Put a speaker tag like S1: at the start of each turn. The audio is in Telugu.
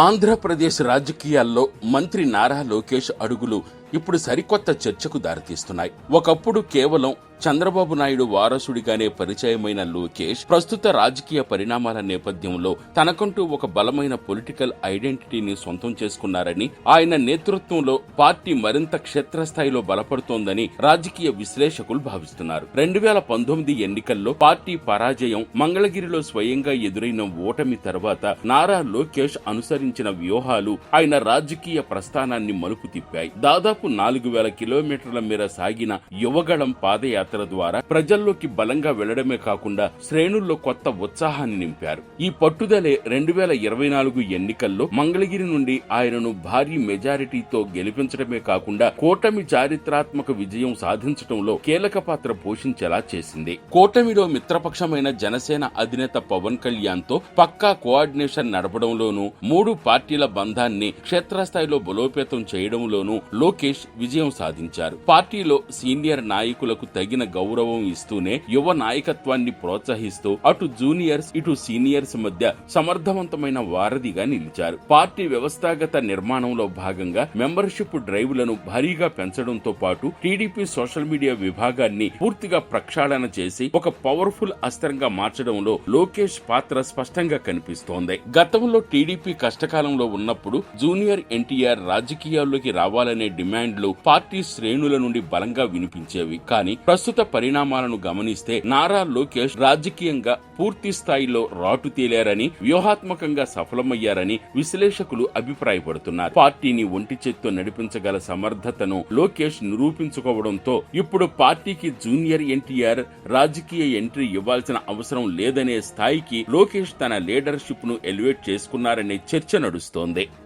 S1: ఆంధ్రప్రదేశ్ రాజకీయాల్లో మంత్రి నారా లోకేష్ అడుగులు ఇప్పుడు సరికొత్త చర్చకు దారితీస్తున్నాయి. ఒకప్పుడు కేవలం చంద్రబాబు నాయుడు వారసుడిగానే పరిచయమైన లోకేష్ ప్రస్తుత రాజకీయ పరిణామాల నేపథ్యంలో తనకంటూ ఒక బలమైన పొలిటికల్ ఐడెంటిటీని సొంతం చేసుకున్నారని, ఆయన నేతృత్వంలో పార్టీ మరింత క్షేత్రస్థాయిలో బలపడుతోందని రాజకీయ విశ్లేషకులు భావిస్తున్నారు. 2019 ఎన్నికల్లో పార్టీ పరాజయం, మంగళగిరిలో స్వయంగా ఎదురైన ఓటమి తర్వాత నారా లోకేష్ అనుసరించిన వ్యూహాలు ఆయన రాజకీయ ప్రస్థానాన్ని మలుపు తిప్పాయి. దాదాపు 4,000 కిలోమీటర్ల మేర సాగిన యువగళం పాదయాత్ర ద్వారా ప్రజల్లోకి బలంగా వెళ్లడమే కాకుండా శ్రేణుల్లో కొత్త ఉత్సాహాన్ని నింపారు. ఈ పట్టుదలే 2024 ఎన్నికల్లో మంగళగిరి నుండి ఆయనను భారీ మెజారిటీతో గెలిపించడమే కాకుండా కూటమి చారిత్రాత్మక విజయం సాధించడంలో కీలక పాత్ర పోషించేలా చేసింది. కూటమిలో మిత్రపక్షమైన జనసేన అధినేత పవన్ కళ్యాణ్ తో పక్కా కోఆర్డినేషన్ నడపడంలోనూ, 3 పార్టీల బంధాన్ని క్షేత్రస్థాయిలో బలోపేతం చేయడంలోనూ లోకేష్ విజయం సాధించారు. పార్టీలో సీనియర్ నాయకులకు తగిన గౌరవం ఇస్తూనే యువ నాయకత్వాన్ని ప్రోత్సహిస్తూ అటు జూనియర్స్ ఇటు సీనియర్స్ మధ్య సమర్థవంతమైన వారధిగా నిలిచారు. పార్టీ వ్యవస్థాగత నిర్మాణంలో భాగంగా మెంబర్షిప్ డ్రైవ్లను భారీగా పెంచడంతో పాటు టీడీపీ సోషల్ మీడియా విభాగాన్ని పూర్తిగా ప్రక్షాళన చేసి ఒక పవర్ఫుల్ అస్త్రంగా మార్చడంలో లోకేష్ పాత్ర స్పష్టంగా కనిపిస్తోంది. గతంలో టీడీపీ కష్టకాలంలో ఉన్నప్పుడు జూనియర్ ఎన్టీఆర్ రాజకీయాల్లోకి రావాలనే డిమాండ్లు పార్టీ శ్రేణుల నుండి బలంగా వినిపించేవి. కానీ ప్రస్తుత పరిణామాలను గమనిస్తే నారా లోకేష్ రాజకీయంగా పూర్తి స్థాయిలో రాటు తేలారని, వ్యూహాత్మకంగా సఫలమయ్యారని విశ్లేషకులు అభిప్రాయపడుతున్నారు. పార్టీని ఒంటి చేత్తో నడిపించగల సమర్థతను లోకేష్ నిరూపించుకోవడంతో ఇప్పుడు పార్టీకి జూనియర్ ఎన్టీఆర్ రాజకీయ ఎంట్రీ ఇవ్వాల్సిన అవసరం లేదనే స్థాయికి లోకేష్ తన లీడర్షిప్ ను ఎలివేట్ చేసుకున్నారనే చర్చ నడుస్తోంది.